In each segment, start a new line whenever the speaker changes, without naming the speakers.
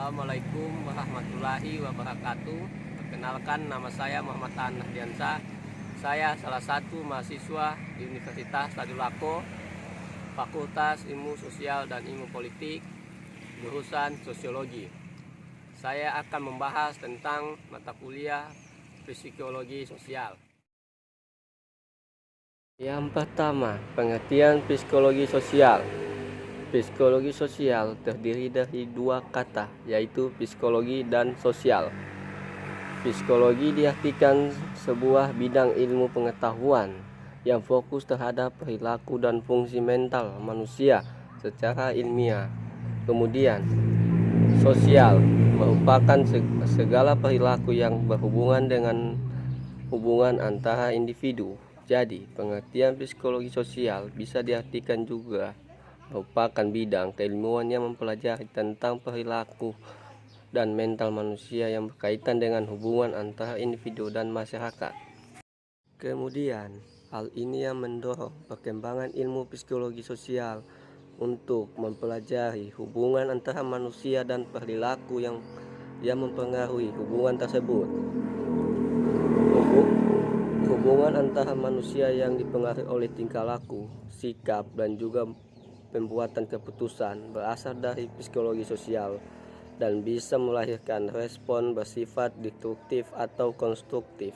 Assalamualaikum warahmatullahi wabarakatuh. Perkenalkan, nama saya Muhammad Nahdiansa. Saya salah satu mahasiswa di Universitas Tadulako, Fakultas Ilmu Sosial dan Ilmu Politik, jurusan Sosiologi. Saya akan membahas tentang mata kuliah Psikologi Sosial. Yang pertama, pengertian psikologi sosial. Psikologi sosial terdiri dari dua kata, yaitu psikologi dan sosial. Psikologi diartikan sebuah bidang ilmu pengetahuan yang fokus terhadap perilaku dan fungsi mental manusia secara ilmiah. Kemudian, sosial merupakan segala perilaku yang berhubungan dengan hubungan antara individu. Jadi, pengertian psikologi sosial bisa diartikan juga merupakan bidang keilmuan yang mempelajari tentang perilaku dan mental manusia yang berkaitan dengan hubungan antara individu dan masyarakat. Kemudian, hal ini yang mendorong perkembangan ilmu psikologi sosial untuk mempelajari hubungan antara manusia dan perilaku yang mempengaruhi hubungan tersebut. Hubungan antara manusia yang dipengaruhi oleh tingkah laku, sikap, dan juga pembuatan keputusan berasal dari psikologi sosial dan bisa melahirkan respon bersifat destruktif atau konstruktif.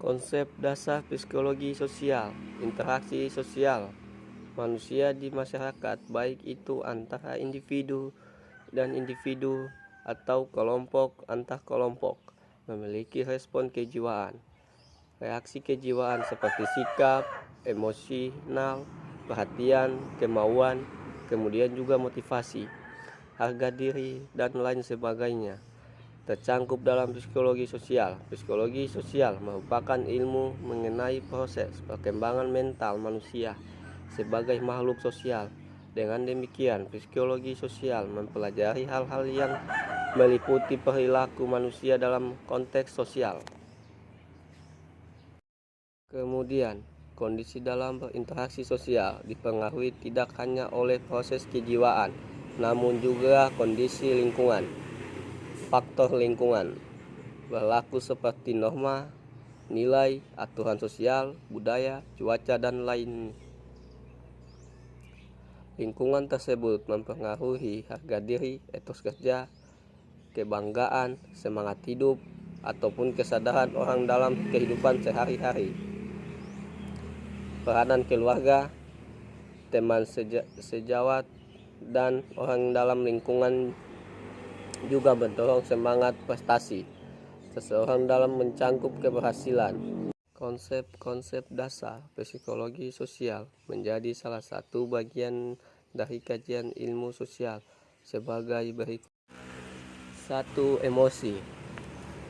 Konsep dasar psikologi sosial, interaksi sosial manusia di masyarakat, baik itu antara individu dan individu atau kelompok antar kelompok, memiliki respon kejiwaan. Reaksi kejiwaan seperti sikap, emosional, perhatian, kemauan, kemudian juga motivasi, harga diri, dan lain sebagainya tercangkup dalam psikologi sosial. Psikologi sosial merupakan ilmu mengenai proses perkembangan mental manusia sebagai makhluk sosial. Dengan demikian, psikologi sosial mempelajari hal-hal yang meliputi perilaku manusia dalam konteks sosial. Kemudian, kondisi dalam berinteraksi sosial dipengaruhi tidak hanya oleh proses kejiwaan, namun juga kondisi lingkungan. Faktor lingkungan berlaku seperti norma, nilai, aturan sosial, budaya, cuaca, dan lain. Lingkungan tersebut mempengaruhi harga diri, etos kerja, kebanggaan, semangat hidup, ataupun kesadaran orang dalam kehidupan sehari-hari. Peranan keluarga, teman sejawat, dan orang dalam lingkungan juga mendorong semangat prestasi seseorang dalam mencangkup keberhasilan. Konsep-konsep dasar psikologi sosial menjadi salah satu bagian dari kajian ilmu sosial sebagai berikut. 1.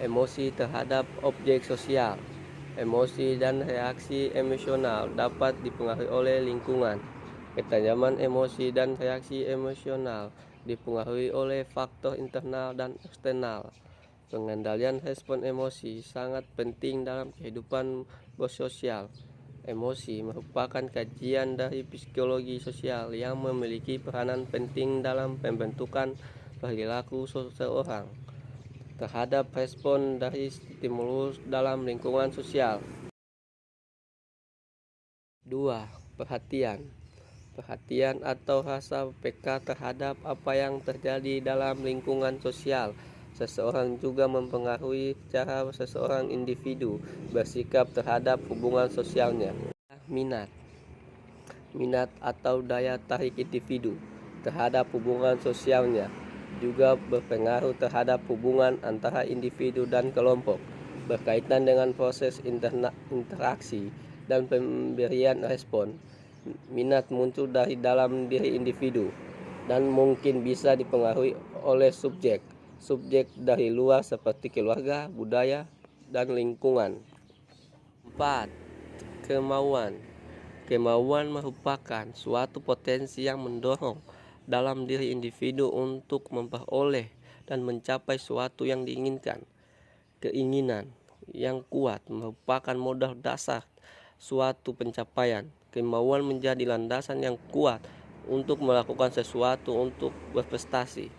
Emosi terhadap objek sosial. Emosi dan reaksi emosional dapat dipengaruhi oleh lingkungan. Ketajaman emosi dan reaksi emosional dipengaruhi oleh faktor internal dan eksternal. Pengendalian respon emosi sangat penting dalam kehidupan bersosial. Emosi merupakan kajian dari psikologi sosial yang memiliki peranan penting dalam pembentukan perilaku seseorang terhadap respon dari stimulus dalam lingkungan sosial. 2. Perhatian atau rasa peka terhadap apa yang terjadi dalam lingkungan sosial. Seseorang juga mempengaruhi cara seseorang individu bersikap terhadap hubungan sosialnya. Minat atau daya tarik individu terhadap hubungan sosialnya juga berpengaruh terhadap hubungan antara individu dan kelompok, berkaitan dengan proses interaksi dan pemberian respon. Minat muncul dari dalam diri individu dan mungkin bisa dipengaruhi oleh subjek dari luar seperti keluarga, budaya, dan lingkungan. 4. Kemauan merupakan suatu potensi yang mendorong dalam diri individu untuk memperoleh dan mencapai sesuatu yang diinginkan. Keinginan yang kuat merupakan modal dasar suatu pencapaian. Kemauan menjadi landasan yang kuat untuk melakukan sesuatu, untuk berprestasi.